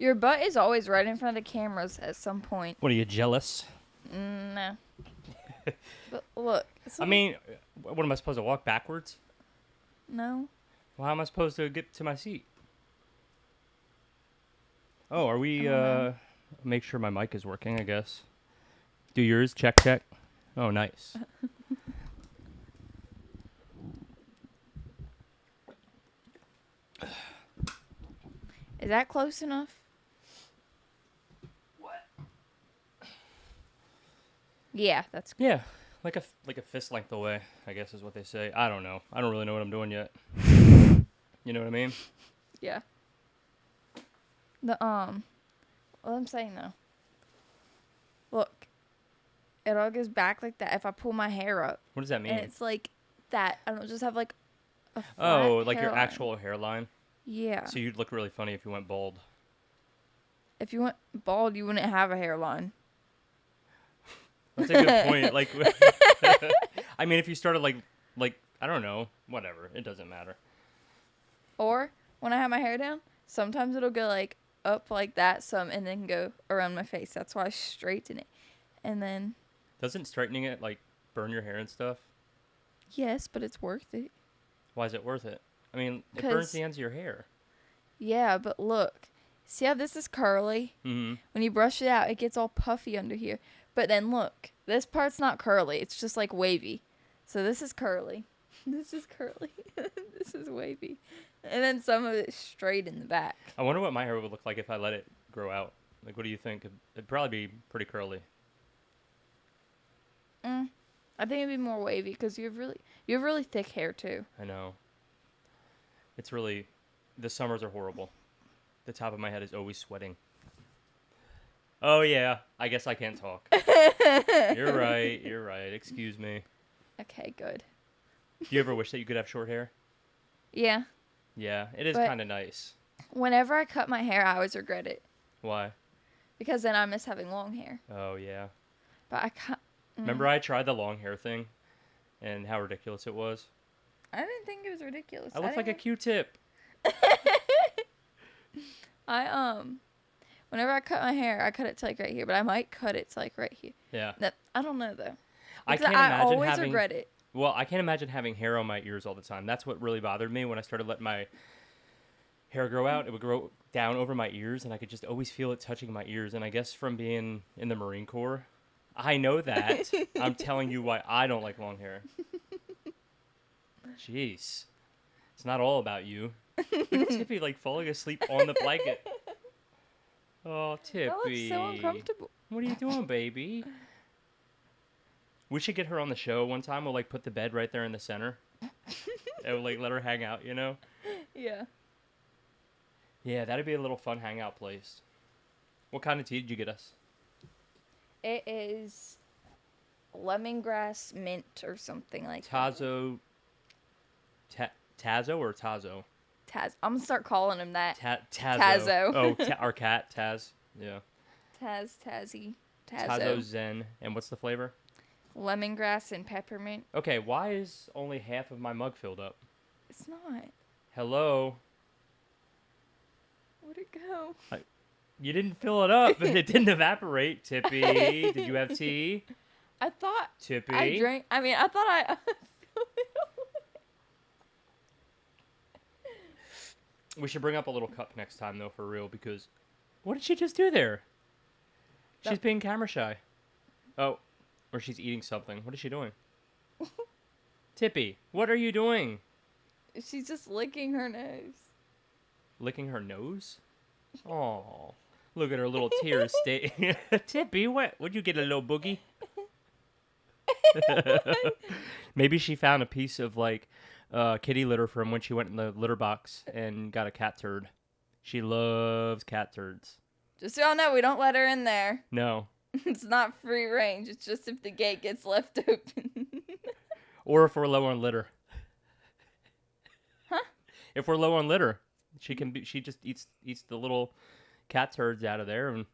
Your butt is always right in front of the cameras at some point. What, are you jealous? No. But look. I mean, what am I supposed to walk backwards? No. Well, how am I supposed to get to my seat? Oh, are we, make sure my mic is working, I guess. Do yours, check. Oh, nice. Is that close enough? What? Yeah, that's good. Yeah, like a fist length away, I guess is what they say. I don't know. I don't really know what I'm doing yet. You know what I mean? Yeah. What I'm saying though. Look. It all goes back like that if I pull my hair up. What does that mean? And it's like that. I don't just have like a flat Oh, like your hairline. actual hairline? Yeah. So you'd look really funny if you went bald. If you went bald, you wouldn't have a hairline. That's a good point. Like, I mean, if you started like I don't know, whatever. It doesn't matter. Or when I have my hair down, sometimes it'll go like up like that some and then go around my face. That's why I straighten it. And then Doesn't straightening it like burn your hair and stuff? yes, but it's worth it. Why is it worth it? I mean, it burns the ends of your hair. Yeah, but look. See how this is curly? Mm-hmm. When you brush it out, it gets all puffy under here. But then look, this part's not curly. It's just like wavy. So this is curly. This is curly. This is wavy. And then some of it's straight in the back. I wonder what my hair would look like if I let it grow out. Like, what do you think? It'd probably be pretty curly. I think it'd be more wavy because you have really thick hair too. I know. It's really, the summers are horrible. The top of my head is always sweating. Oh yeah, I guess I can't talk. You're right. Excuse me. Okay, good. Do you ever wish that you could have short hair? Yeah. Yeah, it is But- kind of nice. Whenever I cut my hair, I always regret it Why? because then I miss having long hair. Oh yeah. But I can't. Remember I tried the long hair thing and how ridiculous it was? I didn't think it was ridiculous. I looked like a didn't- Q-tip. Whenever I cut my hair, I cut it to like right here, but I might cut it to like right here. Yeah. I don't know though. I Because can't I imagine always having regret it. Well, I can't imagine having hair on my ears all the time. That's what really bothered me when I started letting my hair grow out. It would grow down over my ears, and I could just always feel it touching my ears. And I guess from being in the Marine Corps, I know that. I'm telling you why I don't like long hair. Jeez. It's not all about you. Look at Tippy, like, falling asleep on the blanket. Oh, Tippy. That looks so uncomfortable. What are you doing, baby? We should get her on the show one time. We'll, like, put the bed right there in the center. And we'll, like, let her hang out, you know? Yeah. Yeah, that'd be a little fun hangout place. What kind of tea did you get us? It is lemongrass mint or something like that. Tazo. Tazo or Tazo? Taz. I'm gonna start calling him that. Tazo. Tazo. Oh, our cat, Taz. Yeah. Tazzy. Tazo Zen. And what's the flavor? Lemongrass and peppermint. Okay, why is only half of my mug filled up? It's not. Hello? Where'd it go? You didn't fill it up. It didn't evaporate, Tippy. Did you have tea? I thought Tippy? I drank. I mean, I thought I. We should bring up a little cup next time, though, for real, because... What did she just do there? She's being camera shy. Oh, or she's eating something. What is she doing? Tippy, what are you doing? She's just licking her nose. Licking her nose? Oh, look at her little tears. Tippy, what? Would you get a little boogie? Maybe she found a piece of, like, kitty litter from when she went in the litter box and got a cat turd. She loves cat turds. Just so y'all know, we don't let her in there. No. It's not free range. It's just if the gate gets left open. Or if we're low on litter. Huh? If we're low on litter, she just eats the little cat turds out of there. And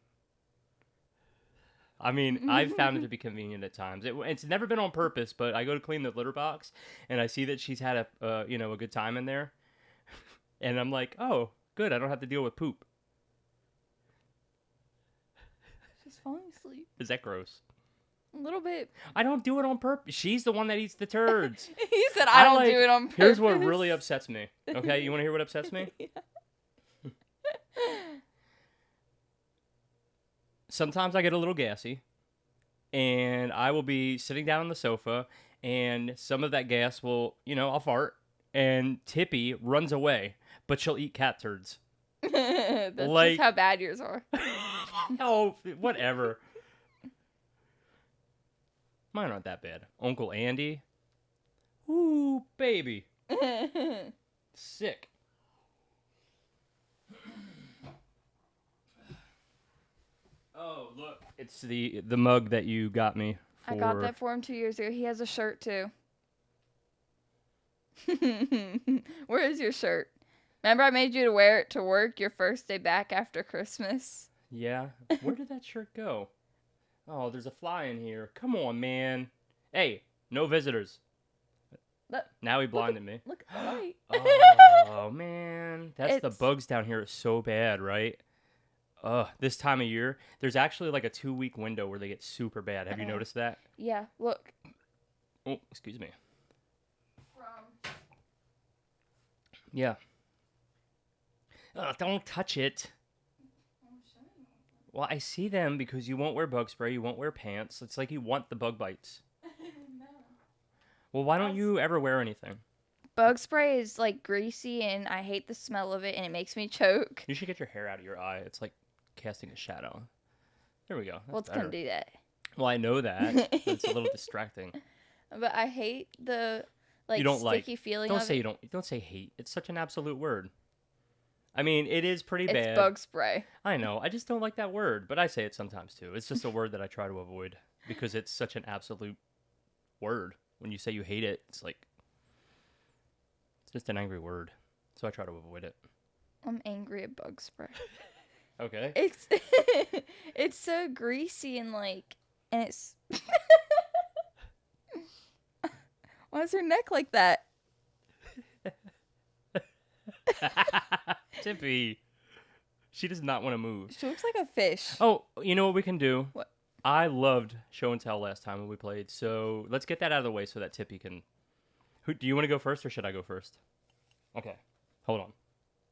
I mean, I've found it to be convenient at times. It's never been on purpose, but I go to clean the litter box and I see that she's had a good time in there, and I'm like, oh, good, I don't have to deal with poop. He's falling asleep. Is that gross? A little bit. I don't do it on purpose. She's the one that eats the turds. He said, I don't do it on purpose. Here's what really upsets me. Okay, you want to hear what upsets me? Yeah. Sometimes I get a little gassy, and I will be sitting down on the sofa, and some of that gas will, I'll fart, and Tippy runs away, but she'll eat cat turds. That's just how bad yours are. No, whatever. Mine aren't that bad. Uncle Andy. Ooh, baby. Sick. Oh, look. It's the mug that you got me for... I got that for him 2 years ago. He has a shirt, too. Where is your shirt? Remember I made you to wear it to work your first day back after Christmas? Yeah. Where did that shirt go? Oh, there's a fly in here. Come on, man. Hey, no visitors. Now he blinded me. Look at the light. Oh, man. The It's- bugs down here are so bad, right? This time of year, there's actually like a 2-week window where they get super bad. Have you noticed that? Yeah, look. Oh, excuse me. Yeah. Don't touch it. Well, I see them because you won't wear bug spray, you won't wear pants. It's like you want the bug bites. No. Well, why don't you ever wear anything? Bug spray is like greasy and I hate the smell of it and it makes me choke. You should get your hair out of your eye. It's like casting a shadow. There we go. That's Well, it's better. gonna do that. Well, I know that. But it's a little distracting. But I hate the You don't sticky feeling Don't of say it. don't say hate. It's such an absolute word. I mean, it is pretty It's bad. bug spray. I know. I just don't like that word, but I say it sometimes too. It's just a word that I try to avoid because it's such an absolute word. When you say you hate it, it's just an angry word. So I try to avoid it. I'm angry at bug spray. Okay. It's it's so greasy and it's why is her neck like that? Tippy. She does not want to move. She looks like a fish. Oh, you know what we can do? What? I loved show and tell last time when we played, so let's get that out of the way so that Tippy can... Do you want to go first or should I go first? Okay. Hold on.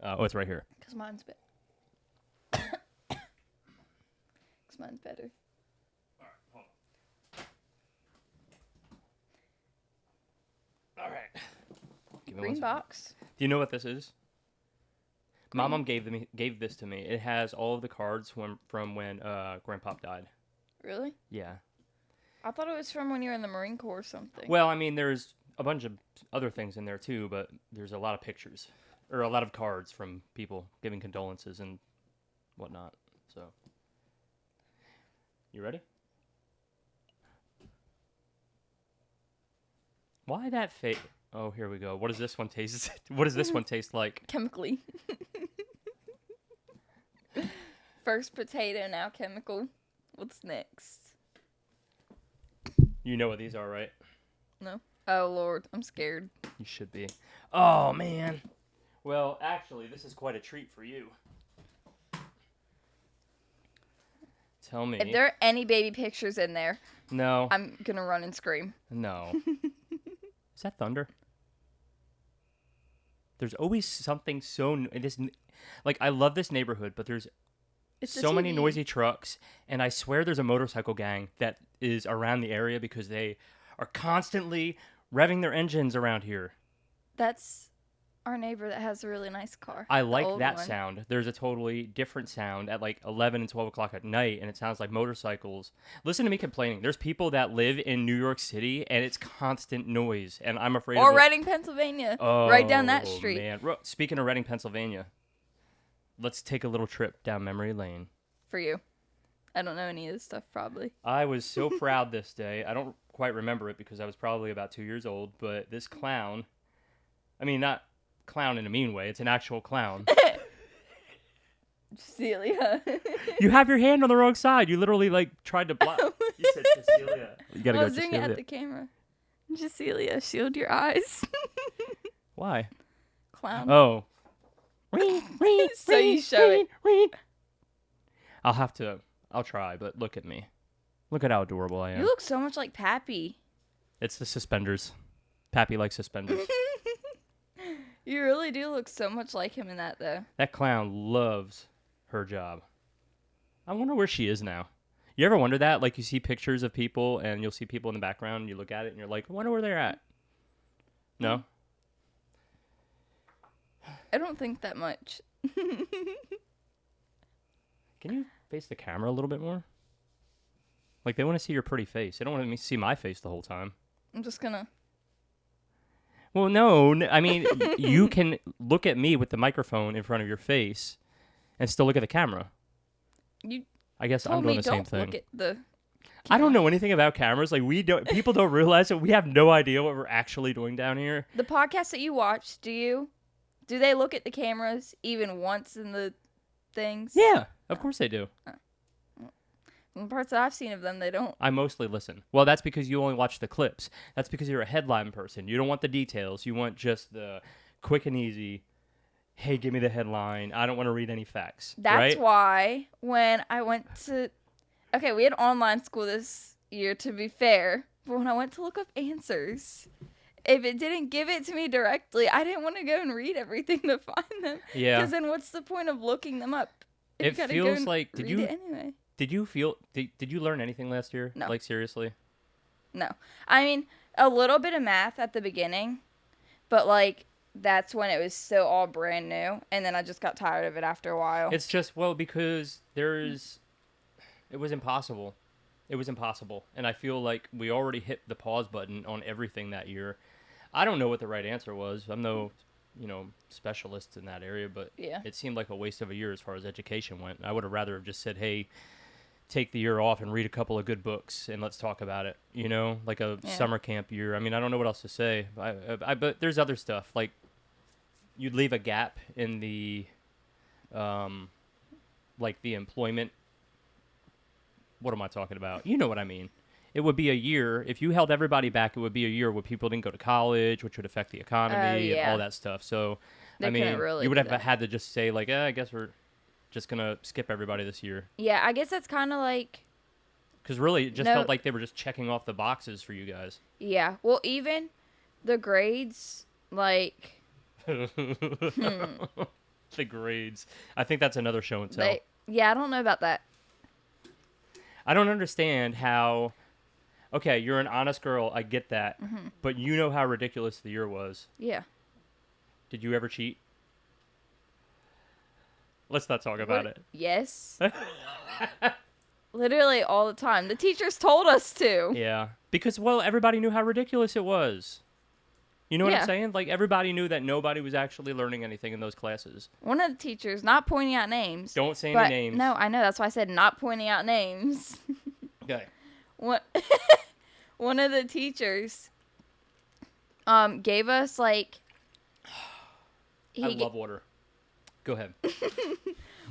Oh, it's right here. Because mine's better. Because mine's better. Alright, hold on. Alright. Give me one Green second. box. Do you know what this is? My Green. mom gave this to me. It has all of the cards from when Grandpa died. Really? Yeah. I thought it was from when you were in the Marine Corps or something. Well, I mean, there's a bunch of other things in there too, but there's a lot of pictures or a lot of cards from people giving condolences and whatnot. So, you ready? Why that face? Oh, here we go. What does this one taste? What does this one taste like? Chemically. First potato, now chemical. What's next? You know what these are, right? No. Oh, Lord. I'm scared. You should be. Oh, man. Well, actually, this is quite a treat for you. Tell me. If there are any baby pictures in there, No. I'm going to run and scream. No. Is that thunder? There's always something so... It is, like, I love this neighborhood, but there's It's the so many TV. noisy trucks, and I swear there's a motorcycle gang that is around the area because they are constantly revving their engines around here. That's our neighbor that has a really nice car. I The like old that one. sound. There's a totally different sound at like 11 and 12 o'clock at night, and it sounds like motorcycles. Listen to me complaining. There's people that live in New York City, and it's constant noise, and I'm afraid Or of... Reading, Pennsylvania. Oh, right down that street. Man. Speaking of Reading, Pennsylvania, let's take a little trip down memory lane. For you. I don't know any of this stuff, probably. I was so proud this day. I don't quite remember it because I was probably about 2 years old, but this clown... I mean, not clown in a mean way. It's an actual clown. Celia. You have your hand on the wrong side. You literally, like, tried to block. You said Cecilia. You gotta I go was doing it Cecilia. at the camera. Cecilia, shield your eyes. Why? Clown. Oh. So you show it. I'll have to I'll try, but look at me. Look at how adorable I am. You look so much like Pappy. It's the suspenders. Pappy likes suspenders. You really do look so much like him in that, though. That clown loves her job. I wonder where she is now. You ever wonder that? Like, you see pictures of people, and you'll see people in the background, and you look at it, and you're like, I wonder where they're at. No? I don't think that much. Can you face the camera a little bit more? Like, they want to see your pretty face. They don't want me to see my face the whole time. I'm just gonna... Well, no. I mean, you can look at me with the microphone in front of your face and still look at the camera. You I guess I'm told doing me the same don't thing. look at the... I don't know anything about cameras. Like, people don't realize that we have no idea what we're actually doing down here. The podcast that you watch, do they look at the cameras even once in the things? Yeah, of course they do. In the parts that I've seen of them, they don't. I mostly listen. Well, that's because you only watch the clips. That's because you're a headline person. You don't want the details. You want just the quick and easy, hey, give me the headline. I don't want to read any facts. That's right? why when I went to... Okay, we had online school this year, to be fair. But when I went to look up answers, if it didn't give it to me directly, I didn't want to go and read everything to find them. Yeah. Because then what's the point of looking them up? If It you gotta feels go and like... read it anyway. Did you learn anything last year? No. Like, seriously? No. I mean, a little bit of math at the beginning, but, like, that's when it was still all brand new, and then I just got tired of it after a while. It's just, well, because it was impossible. It was impossible. And I feel like we already hit the pause button on everything that year. I don't know what the right answer was. I'm no, specialist in that area, but Yeah. it seemed like a waste of a year as far as education went. I would have rather have just said, hey, take the year off and read a couple of good books and let's talk about it, like a summer camp year. I mean, I don't know what else to say. But there's other stuff. Like, you'd leave a gap in the, like, the employment. What am I talking about? You know what I mean. It would be a year. If you held everybody back, it would be a year where people didn't go to college, which would affect the economy and all that stuff. So, They couldn't really you would do have that. had to just say, like, I guess we're just going to skip everybody this year. Yeah, I guess that's kind of like... Because really, it just No. felt like they were just checking off the boxes for you guys. Yeah. Well, even the grades, like... The grades. I think that's another show and tell. Yeah, I don't know about that. I don't understand how... Okay, you're an honest girl. I get that. But you know how ridiculous the year was. Yeah. Did you ever cheat? Let's not talk about it. Yes. Literally all the time. The teachers told us to. Yeah. Because, well, everybody knew how ridiculous it was. You know what I'm saying? Like, everybody knew that nobody was actually learning anything in those classes. One of the teachers, not pointing out names. Don't say any names. No, I know. That's why I said not pointing out names. Okay. One of the teachers gave us, like... I love water. Go ahead.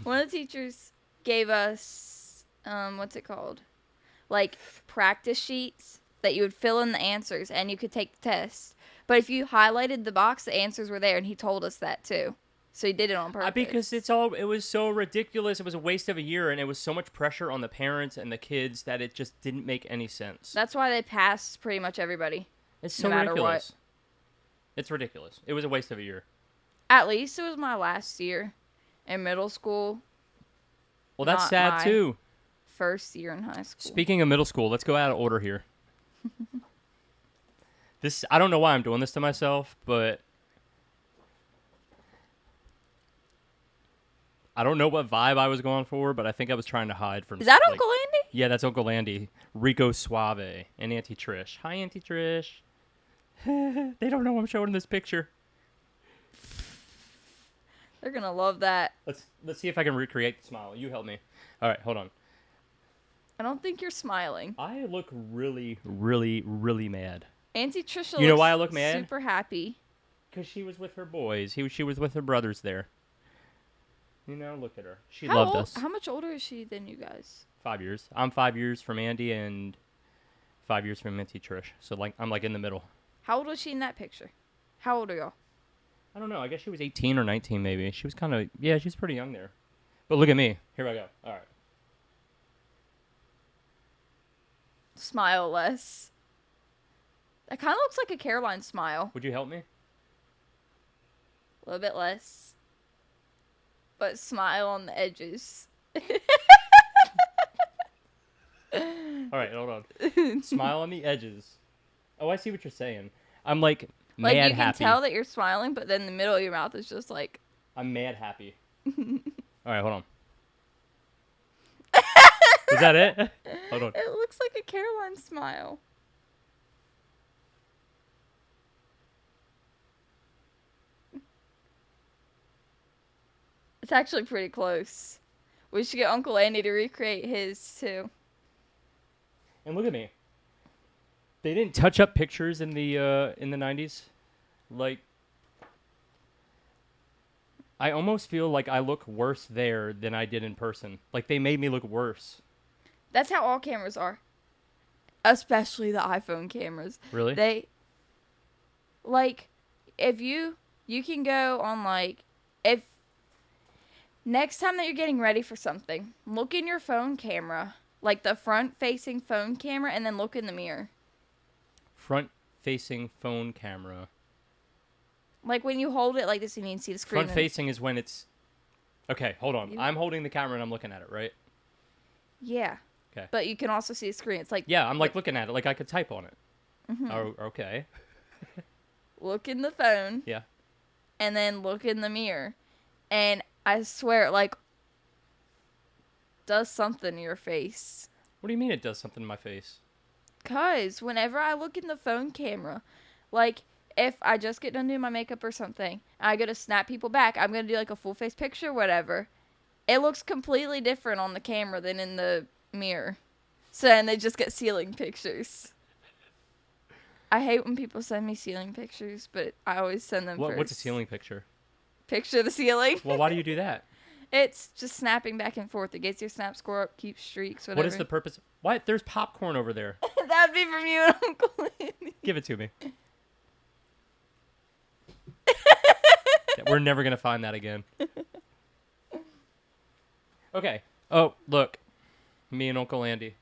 One of the teachers gave us, what's it called? Like, practice sheets that you would fill in the answers and you could take the test. But if you highlighted the box, the answers were there, and he told us that too. So he did it on purpose. Because it was so ridiculous. It was a waste of a year, and it was so much pressure on the parents and the kids that it just didn't make any sense. That's why they passed pretty much everybody. It's so no matter ridiculous. It's ridiculous. It was a waste of a year. At least it was my last year in middle school. Well, that's Not sad my too. First year in high school. Speaking of middle school, let's go out of order here. I don't know why I'm doing this to myself, but I don't know what vibe I was going for, but I think I was trying to hide from... Is that Uncle Andy? Yeah, that's Uncle Andy. Rico Suave and Auntie Trish. Hi, Auntie Trish. They don't know I'm showing this picture. They're going to love that. Let's see if I can recreate the smile. You help me. All right, hold on. I don't think you're smiling. I look really, really, really mad. Auntie Trisha You know why I look mad? Super happy. Because she was with her boys. She was with her brothers there. Look at her. She loved us. How much older is she than you guys? 5 years. I'm 5 years from Andy and 5 years from Auntie Trish. So, like, I'm, like, in the middle. How old was she in that picture? How old are y'all? I don't know. I guess she was 18 or 19 maybe. She was kind of... Yeah, she was pretty young there. But look at me. Here I go. All right. Smile less. That kind of looks like a Caroline smile. Would you help me? A little bit less. But smile on the edges. All right, hold on. Smile on the edges. Oh, I see what you're saying. I'm like Like, mad you can happy. tell that you're smiling, but then the middle of your mouth is just like... I'm mad happy. All right, hold on. Is that it? Hold on. It looks like a Caroline smile. It's actually pretty close. We should get Uncle Andy to recreate his, too. And look at me. They didn't touch up pictures in the 90s. Like, I almost feel like I look worse there than I did in person. Like, they made me look worse. That's how all cameras are. Especially the iPhone cameras. Really? They, like, if you can go on, like, if next time that you're getting ready for something, look in your phone camera, like the front-facing phone camera, and then look in the mirror. Front-facing phone camera. Like, when you hold it like this and you can see the screen. Front-facing is when it's... Okay, hold on. I'm holding the camera and I'm looking at it, right? Yeah. Okay. But you can also see the screen. It's like... Yeah, I'm, like, looking at it. Like, I could type on it. Mm-hmm. Oh, okay. Look in the phone. Yeah. And then look in the mirror. And I swear, it, like, does something to your face. What do you mean it does something to my face? Because whenever I look in the phone camera, like, if I just get done doing my makeup or something, and I go to snap people back, I'm going to do, like, a full-face picture, whatever. It looks completely different on the camera than in the mirror. So then they just get ceiling pictures. I hate when people send me ceiling pictures, but I always send them first. What's a ceiling picture? Picture the ceiling. Well, why do you do that? It's just snapping back and forth. It gets your snap score up, keeps streaks, whatever. What is the purpose? What? There's popcorn over there. That'd be from you and Uncle Andy. Give it to me. Yeah, we're never going to find that again. Okay. Oh, look. Me and Uncle Andy.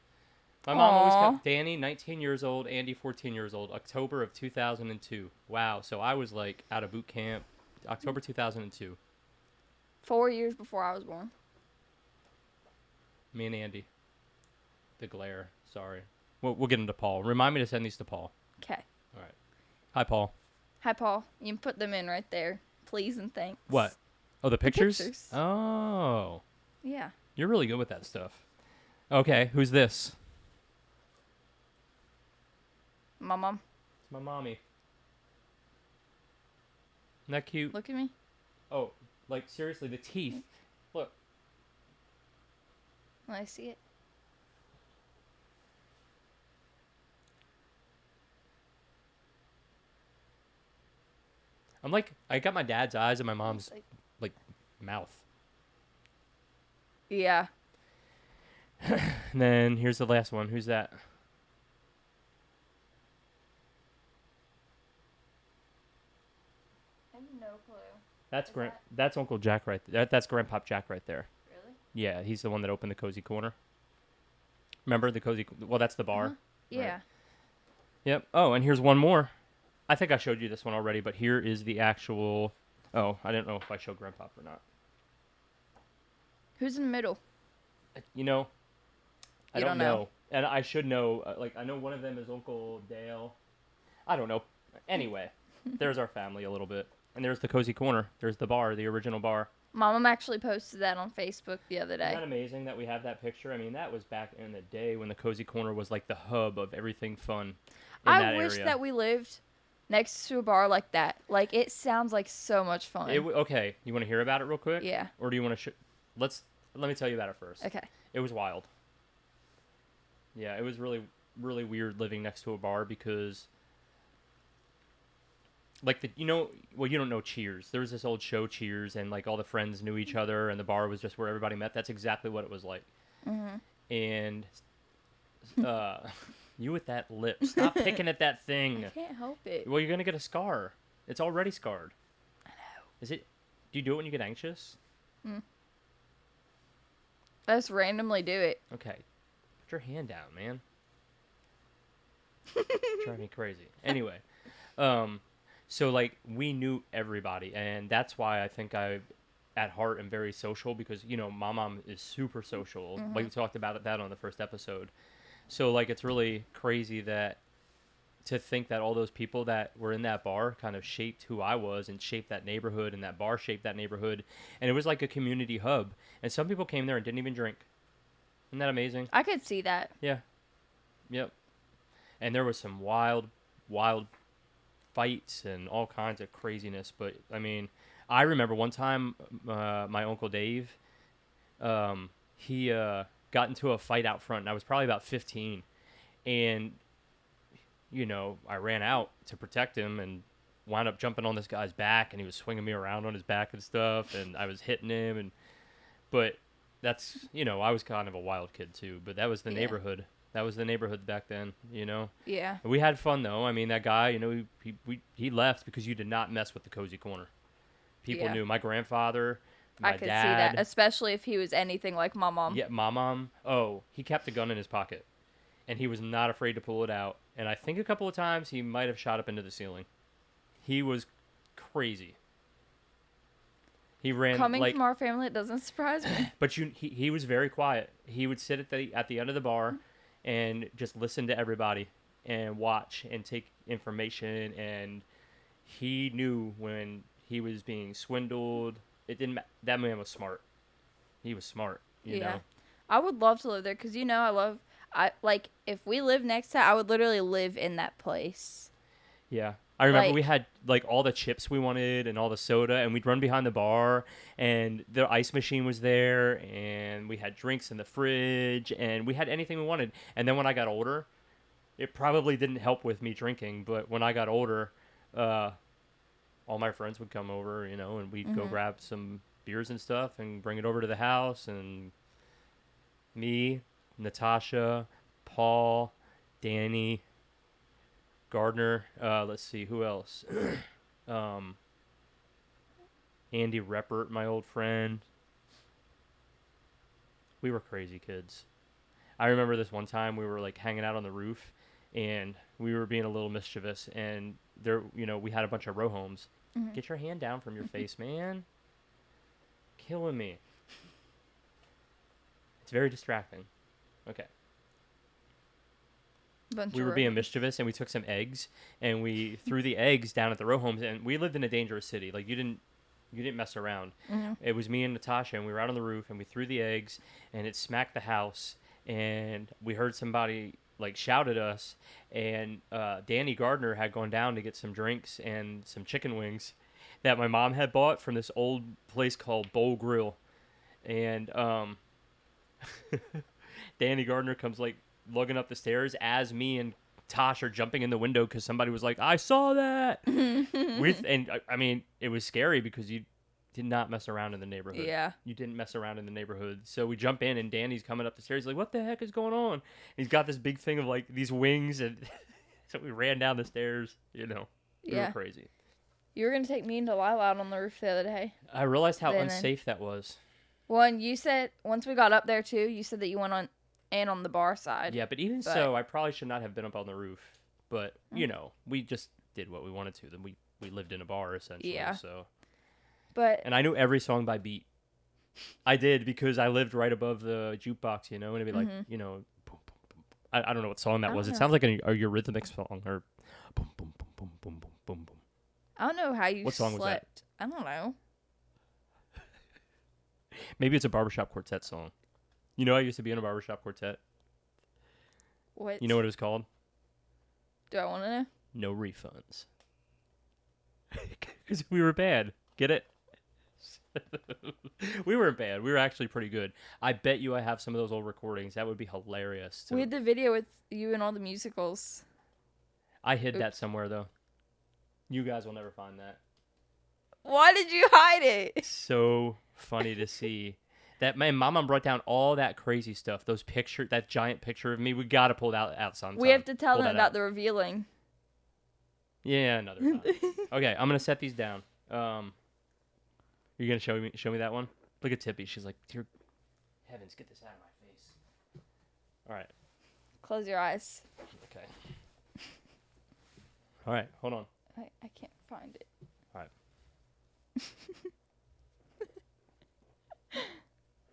My mom always kept Danny, 19 years old, Andy, 14 years old, October of 2002. Wow. So I was like out of boot camp, October 2002. 4 years before I was born. Me and Andy. The glare. Sorry. We'll get into Paul. Remind me to send these to Paul. Okay. All right. Hi, Paul. Hi, Paul. You can put them in right there. Please and thanks. What? Oh, the pictures? pictures. Oh. Yeah. You're really good with that stuff. Okay. Who's this? My mom. It's my mommy. Isn't that cute? Look at me. Oh, like seriously, the teeth. Look. Let I see it. I'm like, I got my dad's eyes and my mom's like mouth. Yeah. And then here's the last one. Who's that? I have no clue. That's That's Uncle Jack right there. That's Grandpop Jack right there. Really? Yeah, he's the one that opened the Cozy Corner. Remember the Cozy? Well, that's the bar. Uh-huh. Yeah. Right. Yep. Oh, and here's one more. I think I showed you this one already, but here is the actual... Oh, I didn't know if I showed Grandpop or not. Who's in the middle? You know, I You don't don't know. know. And I should know. Like, I know one of them is Uncle Dale. I don't know. Anyway, there's our family a little bit. And there's the Cozy Corner. There's the bar, the original bar. Mom actually posted that on Facebook the other day. Isn't that amazing that we have that picture? I mean, that was back in the day when the Cozy Corner was like the hub of everything fun in that I wish area. that we lived next to a bar like that. Like, it sounds like so much fun. Okay, you want to hear about it real quick? Yeah. Or do you want to... Let me tell you about it first. Okay. It was wild. Yeah, it was really, really weird living next to a bar because... Like, you don't know Cheers. There was this old show, Cheers, and, like, all the friends knew each other, and the bar was just where everybody met. That's exactly what it was like. Mm-hmm. And, you with that lip. Stop picking at that thing. I can't help it. Well, you're going to get a scar. It's already scarred. I know. Do you do it when you get anxious? I just randomly do it. Okay. Put your hand down, man. Drive me crazy. Anyway, so like we knew everybody, and that's why I think I, at heart, am very social because my mom is super social. Like we talked about that on the first episode. So like it's really crazy that to think that all those people that were in that bar kind of shaped who I was and shaped that neighborhood, and that bar shaped that neighborhood, and it was like a community hub. And some people came there and didn't even drink. Isn't that amazing? I could see that. Yeah. Yep. And there was some wild fights and all kinds of craziness. But I mean, I remember one time my uncle Dave, he got into a fight out front, and I was probably about 15, and I ran out to protect him and wound up jumping on this guy's back, and he was swinging me around on his back and stuff, and I was hitting him, but that's I was kind of a wild kid too, but that was the neighborhood. That was the neighborhood back then, Yeah. And we had fun though. I mean, that guy, he left because you did not mess with the cozy corner. People knew. My grandfather, my I could dad, see that, especially if he was anything like my mom. Yeah, my mom. Oh, he kept a gun in his pocket, and he was not afraid to pull it out. And I think a couple of times he might have shot up into the ceiling. He was crazy. He ran Coming from our family, it doesn't surprise me. But he was very quiet. He would sit at the end of the bar and just listen to everybody and watch and take information. And he knew when he was being swindled. It didn't. That man was smart. He was smart. You know. I would love to live there because I like if we lived next to it, I would literally live in that place. Yeah. I remember we had like all the chips we wanted and all the soda, and we'd run behind the bar, and the ice machine was there, and we had drinks in the fridge, and we had anything we wanted. And then when I got older, it probably didn't help with me drinking, but when I got older, all my friends would come over, and we'd go grab some beers and stuff and bring it over to the house, and me, Natasha, Paul, Danny, Gardner, let's see, who else? Andy Reppert, my old friend. We were crazy kids. I remember this one time we were like hanging out on the roof, and we were being a little mischievous, and there, we had a bunch of row homes. Get your hand down from your face, man. Killing me. It's very distracting. Okay. We were being mischievous, and we took some eggs, and we threw the eggs down at the row homes, and we lived in a dangerous city. Like, you didn't mess around. It was me and Natasha, and we were out on the roof, and we threw the eggs, and it smacked the house, and we heard somebody like shout at us, and Danny Gardner had gone down to get some drinks and some chicken wings that my mom had bought from this old place called Bowl Grill, and Danny Gardner comes like lugging up the stairs as me and Tosh are jumping in the window because somebody was like, I saw that. I mean, it was scary because you did not mess around in the neighborhood. Yeah. You didn't mess around in the neighborhood. So we jump in, and Danny's coming up the stairs. He's like, what the heck is going on? And he's got this big thing of like these wings, and so we ran down the stairs, We were crazy. You were going to take me and Delilah out on the roof the other day. I realized how unsafe that was. Well, and you said, once we got up there too, you said that you went on the bar side. Yeah, but even so, I probably should not have been up on the roof. But, we just did what we wanted to. Then we lived in a bar, essentially. Yeah. So. And I knew every song by beat. I did because I lived right above the jukebox, and it'd be like, boom, boom, boom. I don't know what song that was. It sounds like a Eurythmics song, or boom, boom, boom, boom, boom, boom, boom, boom. I don't know how you What song was that? I don't know. Maybe it's a barbershop quartet song. I used to be in a barbershop quartet. What? You know what it was called? Do I want to know? No refunds. Because we were bad. Get it? We weren't bad. We were actually pretty good. I bet you I have some of those old recordings. That would be hilarious. We had the video with you and all the musicals. I hid that somewhere, though. You guys will never find that. Why did you hide it? So funny to see. That my mom brought down all that crazy stuff. That giant picture of me. We got to pull that out sometime. We have to tell them about the revealing. Yeah, another time. Okay, I'm gonna set these down. You're gonna show me that one? Look at Tippy. She's like, dear heavens, get this out of my face. All right. Close your eyes. Okay. All right, hold on. I can't find it. All right.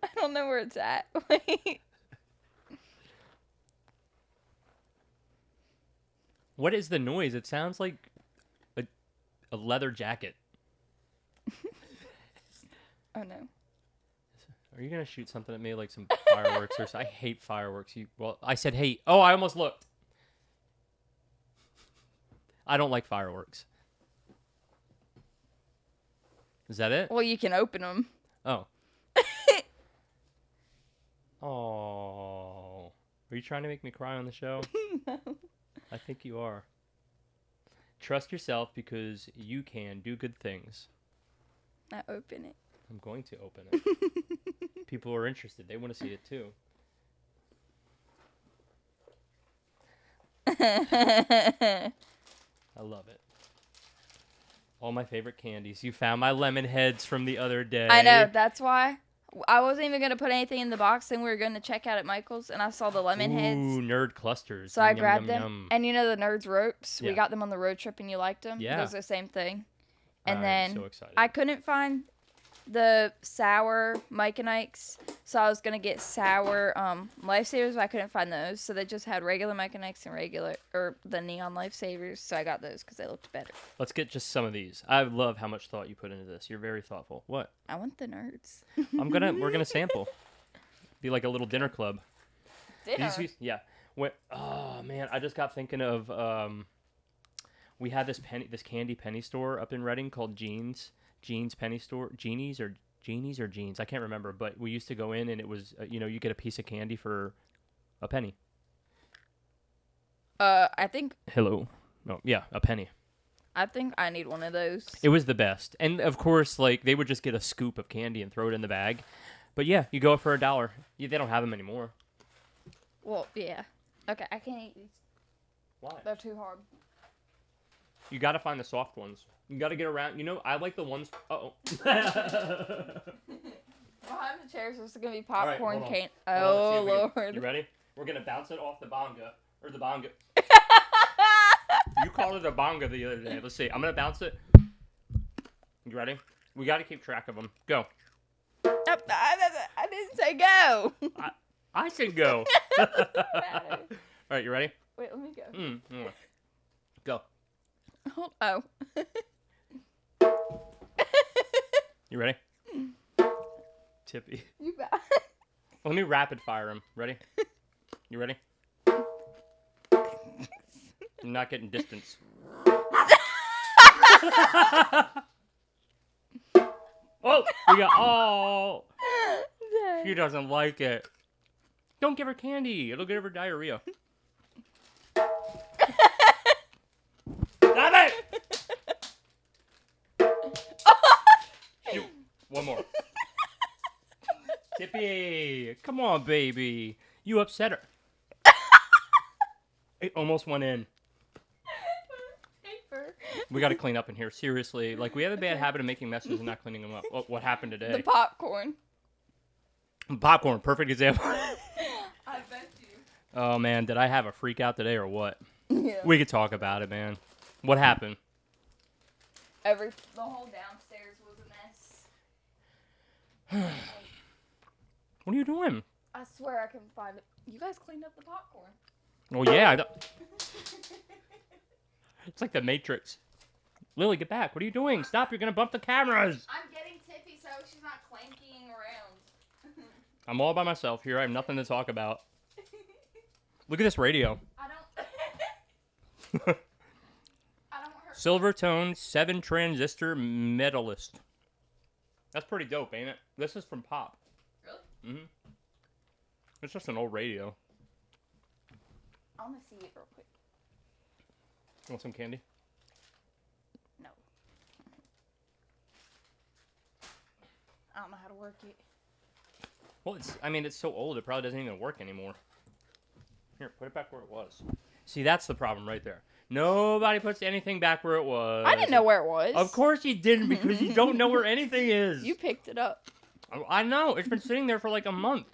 I don't know where it's at. Wait. What is the noise? It sounds like a leather jacket. Oh no. Are you gonna shoot something at me like some fireworks or something? I hate fireworks. Well, I said hate. Oh, I almost looked. I don't like fireworks. Is that it? Well, you can open them. Oh. Oh. Are you trying to make me cry on the show? No. I think you are. Trust yourself because you can do good things. I open it. I'm going to open it. People are interested. They want to see it too. I love it. All my favorite candies. You found my lemon heads from the other day. I know. That's why. I wasn't even going to put anything in the box. Then we were going to check out at Michael's, and I saw the lemon heads. Ooh, nerd clusters. So I Yum, grabbed yum, them. yum. And you know the Nerds ropes? Yeah. We got them on the road trip, and you liked them? Yeah. Those are the same thing. And I'm then so excited. I couldn't find the sour Mike and Ike's, so I was going to get sour Lifesavers, but I couldn't find those. So they just had regular Mike and Ike's and the Neon Lifesavers, so I got those because they looked better. Let's get just some of these. I love how much thought you put into this. You're very thoughtful. What? I want the Nerds. We're gonna sample. Be like a little dinner club. Dinner? Yeah. Oh man, I just got thinking of we had this candy penny store up in Reading called Jeans Penny Store. Genies or Jeans, I can't remember, but we used to go in and it was you get a piece of candy for a penny. I think Hello. No, yeah, a penny. I think I need one of those. It was the best. And of course, like they would just get a scoop of candy and throw it in the bag. But yeah, you go for $1. They don't have them anymore. Well, yeah. Okay, I can't eat these. Why? They're too hard. You got to find the soft ones. You got to get around. I like the ones. Uh-oh. Behind the chairs, there's going to be popcorn hold on. can. Hold on, Oh, let's see if Lord. You ready? We're going to bounce it off the bonga. Or the bonga. You called it a bonga the other day. Let's see. I'm going to bounce it. You ready? We got to keep track of them. Go. I didn't say go. I said go. All right, you ready? Wait, let me go. Go. Oh. You ready? Tippy. You bet. Let me rapid fire him. Ready? You ready? I'm not getting distance. Oh, we got. Oh, she doesn't like it. Don't give her candy. It'll give her diarrhea. Stop it! One more. Tippy, come on, baby. You upset her. It almost went in. Paper. We got to clean up in here. Seriously. Like, we have a bad habit of making messes and not cleaning them up. What happened today? The popcorn. Popcorn. Perfect example. I bet you. Oh, man. Did I have a freak out today or what? Yeah. We could talk about it, man. What happened? The whole downstairs was a mess. What are you doing? I swear I can find it. You guys cleaned up the popcorn. Oh, yeah. It's like the Matrix. Lily, get back. What are you doing? Stop. You're going to bump the cameras. I'm getting Tippy so she's not clanking around. I'm all by myself here. I have nothing to talk about. Look at this radio. I don't want her. Silvertone 7 transistor medalist. That's pretty dope, ain't it? This is from Pop. Really? Mm-hmm. It's just an old radio. I want to see it real quick. You want some candy? No. I don't know how to work it. Well, it's so old, it probably doesn't even work anymore. Here, put it back where it was. See, that's the problem right there. Nobody puts anything back where it was. I didn't know where it was. Of course you didn't, because you don't know where anything is. You picked it up. I know. It's been sitting there for like a month.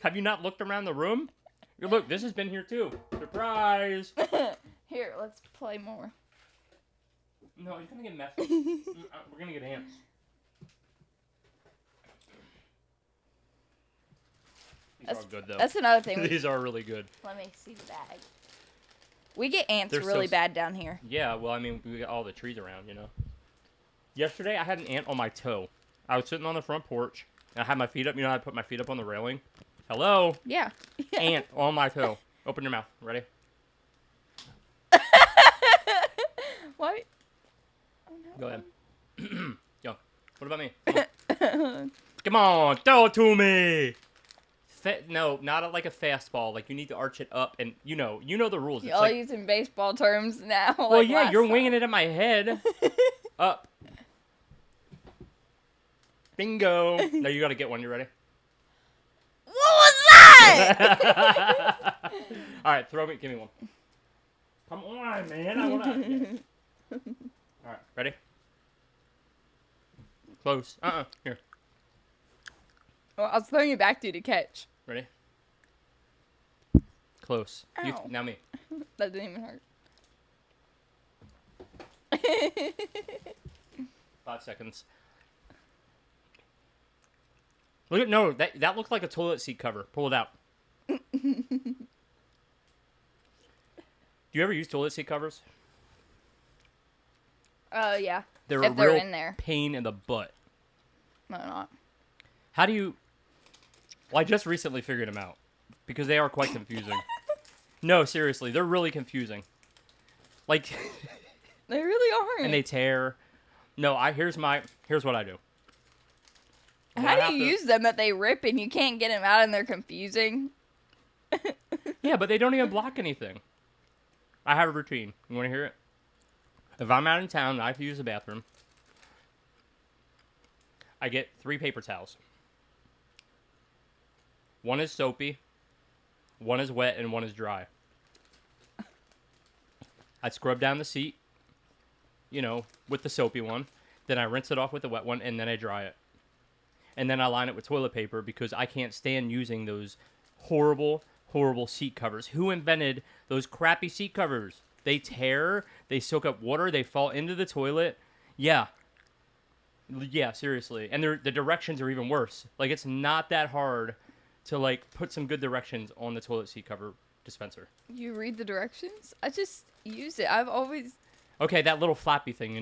Have you not looked around the room? Look, this has been here too. Surprise! Here, let's play more. No, it's gonna get messy. We're gonna get ants. These are good though. That's another thing. These are really good. Let me see the bag. We get ants They're really so bad down here. Yeah, well, I mean, we got all the trees around, you know. Yesterday, I had an ant on my toe. I was sitting on the front porch, and I had my feet up. You know how I put my feet up on the railing? Hello? Yeah. Ant on my toe. Open your mouth. Ready? What? Oh, no. Go ahead. Yo, what about me? Come on, throw it to me! No, not like a fastball. Like, you need to arch it up, and you know the rules. You're all using baseball terms now. Well, like yeah, you're winging it at my head. Up. Bingo. Now you gotta get one. You ready? What was that? All right, give me one. Come on, man. I wanna. Yeah. All right, ready? Close. Here. Well, I was throwing it back to you to catch. Ready? Close. Ow. Now me. That didn't even hurt. 5 seconds. Look at that looks like a toilet seat cover. Pull it out. Do you ever use toilet seat covers? Yeah. They're if a they're real in there. pain in the butt. No, not. How do you? Well, I just recently figured them out because they are quite confusing. No, seriously, they're really confusing. Like They really are. and they tear. No, here's what I do. How do you use them that they rip and you can't get them out and they're confusing? Yeah, but they don't even block anything. I have a routine. You want to hear it? If I'm out in town and I have to use the bathroom, I get 3 paper towels. One is soapy, one is wet, and one is dry. I scrub down the seat, with the soapy one. Then I rinse it off with the wet one, and then I dry it. And then I line it with toilet paper because I can't stand using those horrible, horrible seat covers. Who invented those crappy seat covers? They tear, they soak up water, they fall into the toilet. Yeah. Yeah, seriously. And the directions are even worse. Like, it's not that hard to, put some good directions on the toilet seat cover dispenser. You read the directions? I just use it. I've always... Okay, that little flappy thing,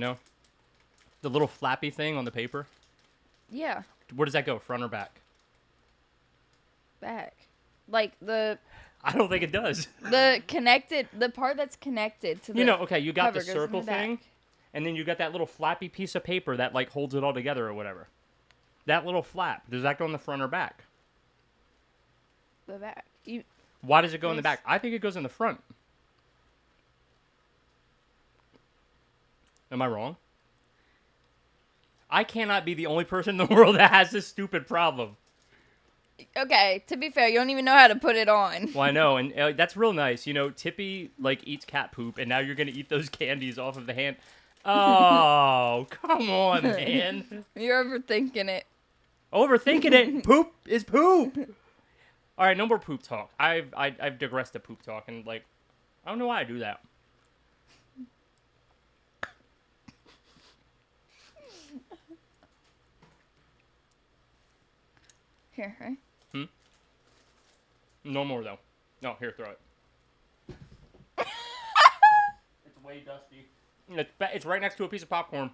The little flappy thing on the paper? Yeah. Where does that go, front or back? Back. Like, I don't think it does. the part that's connected to the okay, you got the cover goes in circle the back. thing, and then you got that little flappy piece of paper that, holds it all together or whatever. That little flap, does that go in the front or back? The back. Why does it go in the back? I think it goes in the front. Am I wrong? I cannot be the only person in the world that has this stupid problem. Okay, to be fair, you don't even know how to put it on. Well, I know, and that's real nice. Tippy, eats cat poop, and now you're going to eat those candies off of the hand. Oh, come on, man. You're overthinking it. Overthinking it. Poop is poop. All right, no more poop talk. I've digressed to poop talk, and, I don't know why I do that. Here, right? No more, though. No, here, throw it. It's way dusty. It's right next to a piece of popcorn.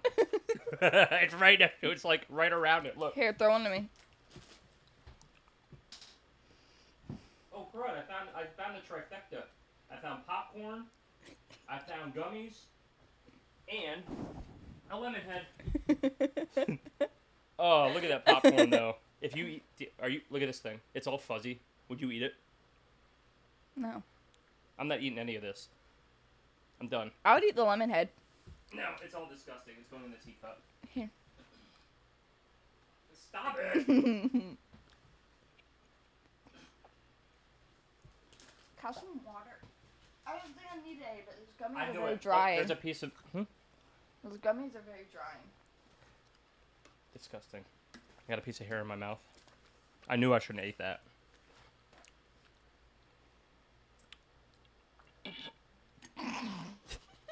It's right next to it. It's, right around it. Look. Here, throw one to me. Oh, crud. I found the trifecta. I found popcorn. I found gummies. And a lemon head. Oh, look at that popcorn, though. If you eat... Look at this thing. It's all fuzzy. Would you eat it? No. I'm not eating any of this. I'm done. I would eat the lemon head. No, it's all disgusting. It's going in the teacup. Here. Stop it! Have some water. I don't think I need any, but these gummies I are know very it. dry. Look, there's a piece of... Those gummies are very drying. Disgusting. I got a piece of hair in my mouth. I knew I shouldn't have ate that.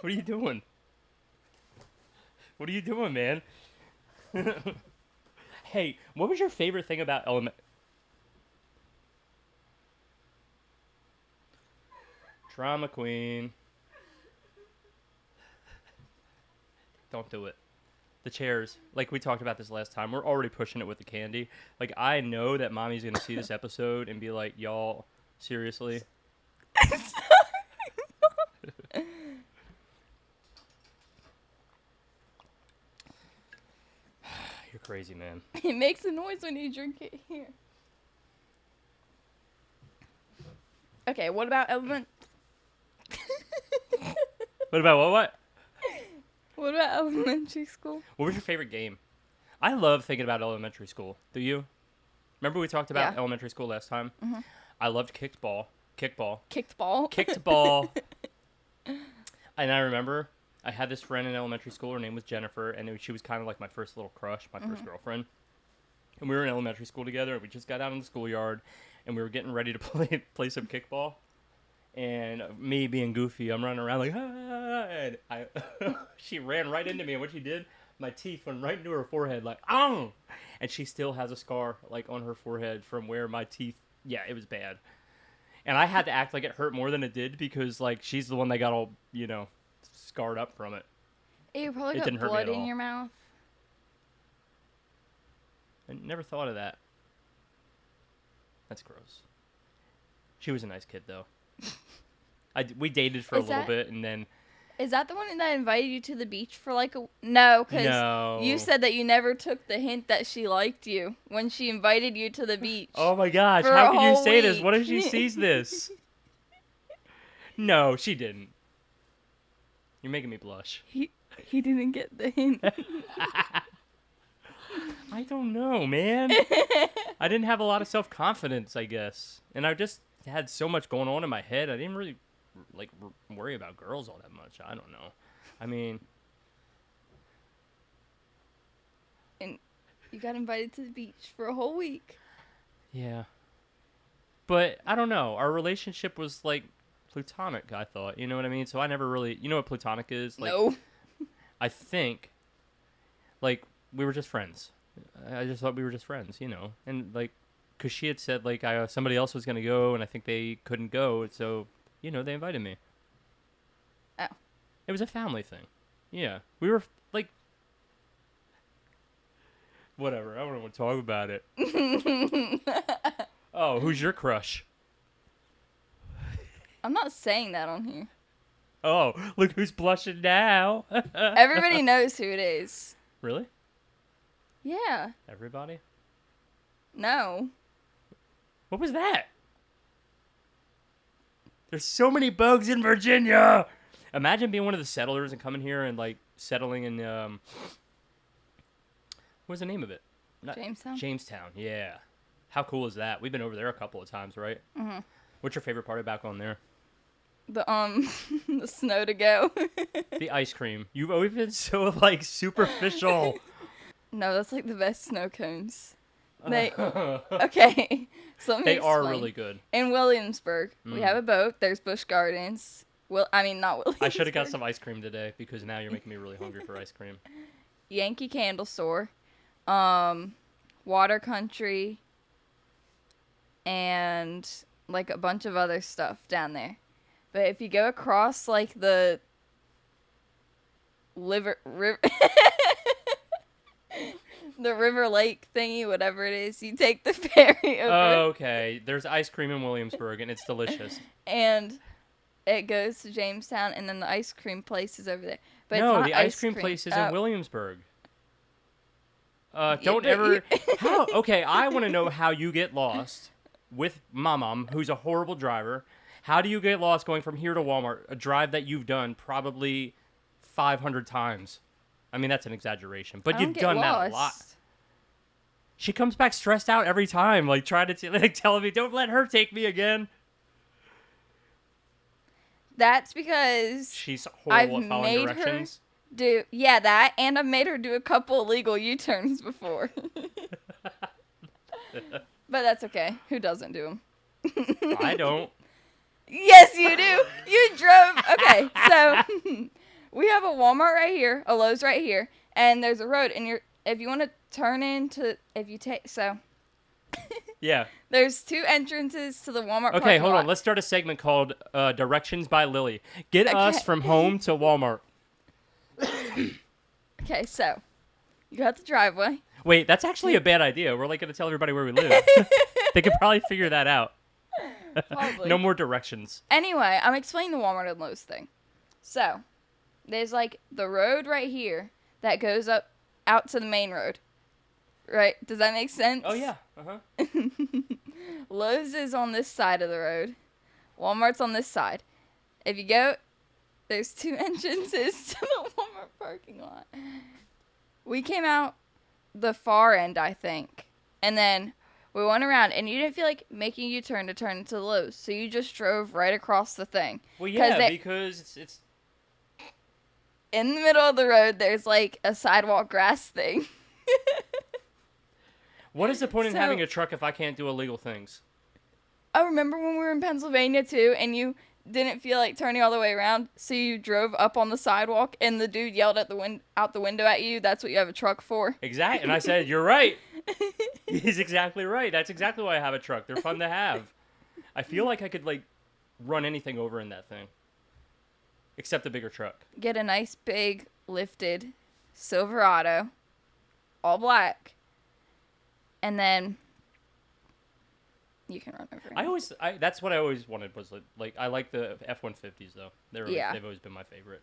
What are you doing? What are you doing, man? Hey, what was your favorite thing about Drama queen. Don't do it. The chairs, like we talked about this last time, we're already pushing it with the candy. Like, I know that mommy's going to see this episode and be like, y'all, seriously? You're crazy, man. It makes a noise when you drink it. Here. Okay, what about element? What about what? What about elementary school? What was your favorite game? I love thinking about elementary school. Do you? Remember we talked about elementary school last time? Mm-hmm. I loved kickball. Kicked ball. Kicked ball. And I remember I had this friend in elementary school. Her name was Jennifer, and she was kind of like my first little crush, my first girlfriend. And we were in elementary school together, and we just got out in the schoolyard, and we were getting ready to play some kickball. And me being goofy, I'm running around like, ah, and she ran right into me, and what she did, my teeth went right into her forehead, like, oh! And she still has a scar, like, on her forehead from where my teeth, yeah, it was bad. And I had to act like it hurt more than it did, because, like, she's the one that got all, scarred up from it. You probably got blood in your mouth. I never thought of that. That's gross. She was a nice kid, though. We dated for a little bit, and then... Is that the one that invited you to the beach for like a... No, because you said that you never took the hint that she liked you when she invited you to the beach. Oh my gosh, how can you say this? What if she sees this? No, she didn't. You're making me blush. He didn't get the hint. I don't know, man. I didn't have a lot of self-confidence, I guess. And I just had so much going on in my head. I didn't really worry about girls all that much. I don't know. I mean, and you got invited to the beach for a whole week. Yeah. But I don't know. Our relationship was like platonic, I thought. You know what I mean? So I never really, you know what platonic is? Like, no. I think like we were just friends. I just thought we were just friends, And like, cause she had said like somebody else was gonna go, and I think they couldn't go, so they invited me. Oh. It was a family thing. Yeah, we were like, whatever. I don't want to talk about it. Oh, who's your crush? I'm not saying that on here. Oh, look who's blushing now. Everybody knows who it is. Really? Yeah. Everybody? No. What was that? There's so many bugs in Virginia. Imagine being one of the settlers and coming here and like settling in what's the name of it? Jamestown. Jamestown. Yeah. How cool is that? We've been over there a couple of times, right? Mm-hmm. What's your favorite part about going there? The the snow to go. The ice cream. You've always been so like superficial. No, that's like the best snow cones. Okay. So they are really good. In Williamsburg, we have a boat. There's Busch Gardens. Not Williamsburg. I should have got some ice cream today because now you're making me really hungry for ice cream. Yankee Candle Store, Water Country, and like a bunch of other stuff down there. But if you go across like the river. The River Lake thingy, whatever it is, you take the ferry over. Oh, okay. There's ice cream in Williamsburg, and it's delicious. And it goes to Jamestown, and then the ice cream place is over there. But no, it's not the ice cream place is in Williamsburg. Don't ever... How? Okay, I want to know how you get lost with Mom, who's a horrible driver. How do you get lost going from here to Walmart, a drive that you've done probably 500 times? I mean, that's an exaggeration, but you've done that a lot. She comes back stressed out every time, like trying to telling me, "Don't let her take me again." That's because she's horrible at following directions. That, and I've made her do a couple illegal U-turns before. But that's okay. Who doesn't do them? I don't. Yes, you do. You drove. Okay, so We have a Walmart right here, a Lowe's right here, and there's a road. And if you want to turn into, if you take, so Yeah. there's 2 entrances to the Walmart Okay, parking hold lot. on. Let's start a segment called Directions by Lily. Get us Okay. from home to Walmart. Okay, so you got the driveway. Wait, that's actually a bad idea. We're like going to tell everybody where we live. They could probably figure that out. Probably. No more directions. Anyway, I'm explaining the Walmart and Lowe's thing. So, there's like the road right here that goes up out to the main road. Right? Does that make sense? Oh, yeah. Uh-huh. Lowe's is on this side of the road. Walmart's on this side. If you go, there's 2 entrances to the Walmart parking lot. We came out the far end, I think. And then we went around, and you didn't feel like making a U-turn to turn into Lowe's. So you just drove right across the thing. Well, yeah, because it's... In the middle of the road, there's like a sidewalk grass thing. What is the point in having a truck if I can't do illegal things? I remember when we were in Pennsylvania too, and you didn't feel like turning all the way around, so you drove up on the sidewalk, and the dude yelled at out the window at you. That's what you have a truck for. Exactly, and I said, "You're right." He's exactly right. That's exactly why I have a truck. They're fun to have. I feel like I could like run anything over in that thing, except a bigger truck. Get a nice big lifted Silverado, all black. And then you can run over. That's what I always wanted was like I like the F-150s though. They've always been my favorite.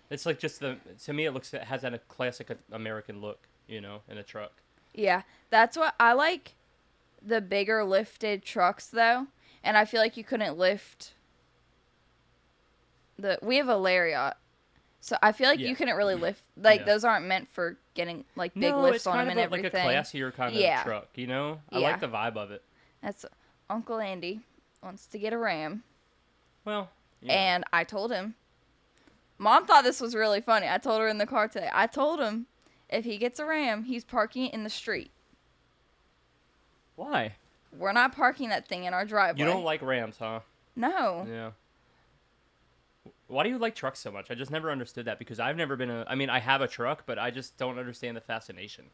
It's like just to me it has that a classic American look, you know, in a truck. Yeah, that's what I like. The bigger lifted trucks though, and I feel like you couldn't lift. We have a Lariat. So I feel like you couldn't really lift, those aren't meant for getting like big lifts on them and everything. It's kind of like a classier kind of truck, you know? I like the vibe of it. That's Uncle Andy wants to get a Ram. Well, and I told him. Mom thought this was really funny. I told her in the car today. I told him if he gets a Ram, he's parking it in the street. Why? We're not parking that thing in our driveway. You don't like Rams, huh? No. Yeah. Why do you like trucks so much? I just never understood that because I've never been I have a truck, but I just don't understand the fascination.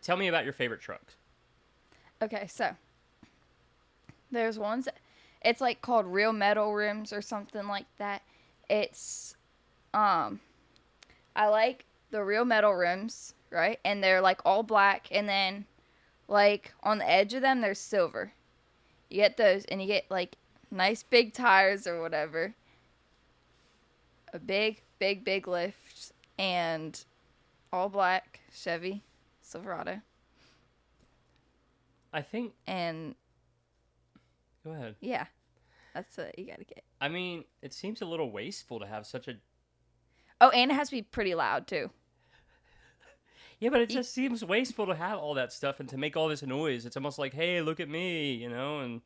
Tell me about your favorite trucks. Okay, so there's ones it's like called real metal rims or something like that. It's I like the real metal rims, right? And they're like all black, and then like on the edge of them there's silver. You get those, and you get, like, nice big tires or whatever. A big lift, and all black Chevy Silverado. I think... And... Go ahead. Yeah. That's what you gotta get. I mean, it seems a little wasteful to have such a... Oh, and it has to be pretty loud, too. Yeah, but it just seems wasteful to have all that stuff and to make all this noise. It's almost like, hey, look at me, you know? And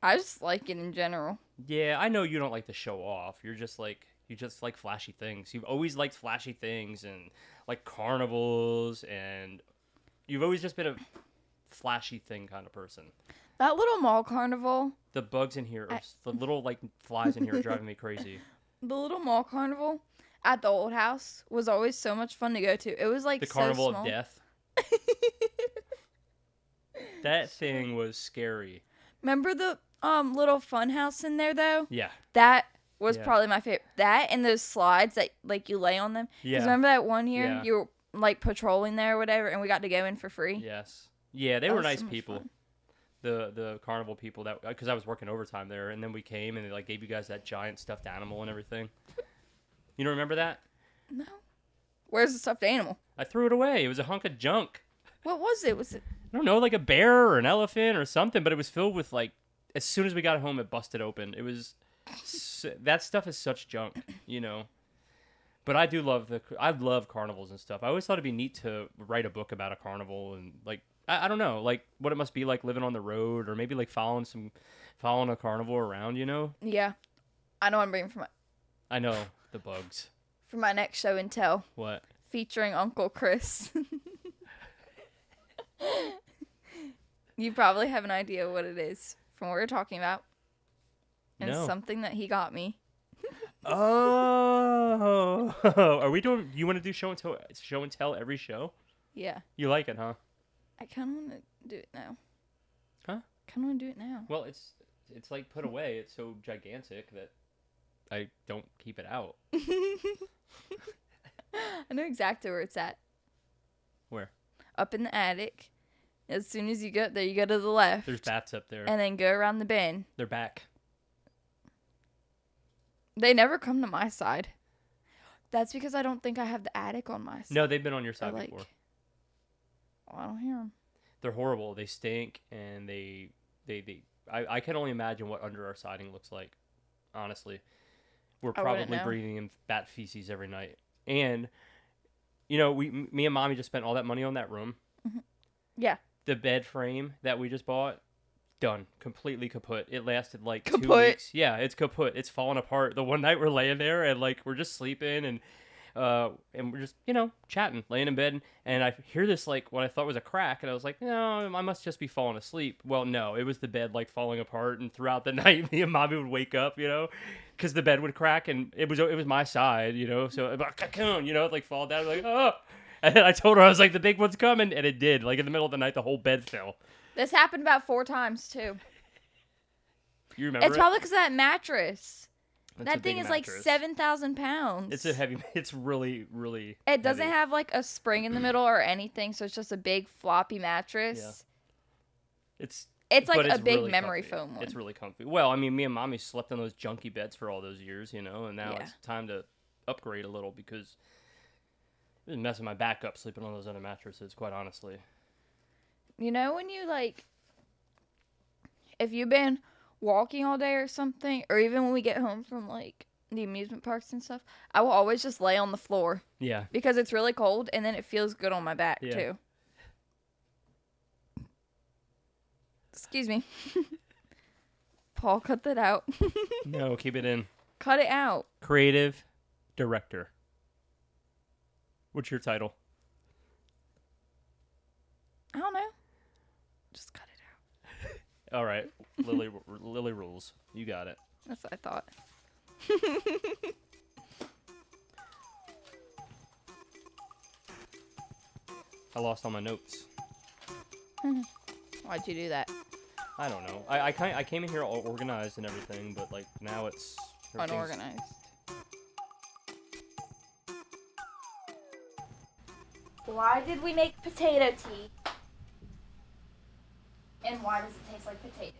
I just like it in general. Yeah, I know you don't like to show off. You just like flashy things. You've always liked flashy things and like carnivals, and you've always just been a flashy thing kind of person. That little mall carnival. The bugs in here, the little like flies in here are driving me crazy. The little mall carnival at the old house was always so much fun to go to. It was like the so Carnival small. of Death. That thing was scary. Remember the little fun house in there though? Yeah. That was probably my favorite. That and those slides that like you lay on them. Yeah. Because remember that one year you were like patrolling there or whatever, and we got to go in for free? Yes. Yeah, they were nice people. Fun. The carnival people, that because I was working overtime there, and then we came and they like gave you guys that giant stuffed animal and everything. You don't remember that? No. Where's the stuffed animal? I threw it away. It was a hunk of junk. What was it? Was it? I don't know, like a bear or an elephant or something, but it was filled with like. As soon as we got home, it busted open. It was that stuff is such junk, you know. But I love carnivals and stuff. I always thought it'd be neat to write a book about a carnival and like I don't know, like what it must be like living on the road, or maybe like following a carnivore around, you know? Yeah, I know what I'm bringing for I know the bugs. For my next show and tell. What? Featuring Uncle Chris. You probably have an idea what it is from what we're talking about. and No. something that he got me. Oh, are we doing? You want to do show and tell? Show and tell every show? Yeah. You like it, huh? I kind of want to do it now. Huh? Kind of want to do it now. Well, it's like put away. It's so gigantic that I don't keep it out. I know exactly where it's at. Where? Up in the attic. As soon as you go up there, you go to the left. There's bats up there. And then go around the bend. They're back. They never come to my side. That's because I don't think I have the attic on my side. No, they've been on your side like, before. I don't hear them. They're horrible. They stink, and I can only imagine what under our siding looks like. Honestly, we're probably breathing in bat feces every night. And you know, me and Mommy just spent all that money on that room. Mm-hmm. Yeah. The bed frame that we just bought, done, completely kaput. It lasted like kaput. 2 weeks. Yeah, it's kaput. It's falling apart. The one night we're laying there and like we're just sleeping and we're just, you know, chatting, laying in bed, and I hear this like what I thought was a crack, and I was like, no, I must just be falling asleep. Well, no, it was the bed like falling apart, and throughout the night, me and Mommy would wake up, you know, because the bed would crack, and it was my side, you know, so you know, it like fall down, like oh, and then I told her I was like the big one's coming, and it did. Like in the middle of the night, the whole bed fell. This happened about 4 times too. You remember? It's probably because of that mattress. That's that thing is mattress. Like 7,000 pounds. It's a heavy. It's really, really. It doesn't heavy. have like a spring in the middle or anything, so it's just a big floppy mattress. Yeah. It's like a big really memory comfy. foam one. It's really comfy. Well, I mean, me and Mommy slept on those junky beds for all those years, you know, and now it's time to upgrade a little because it was messing my back up sleeping on those other mattresses, quite honestly. You know when you like, if you've been walking all day or something, or even when we get home from like the amusement parks and stuff, I will always just lay on the floor. Yeah. Because it's really cold and then it feels good on my back too. Excuse me. Paul, cut that out. No, keep it in. Cut it out. Creative director. What's your title? I don't know. Just cut it out. All right. Lily rules. You got it. That's what I thought. I lost all my notes. Why'd you do that? I don't know. I came in here all organized and everything, but like now it's unorganized. Why did we make potato tea? And why does it taste like potatoes?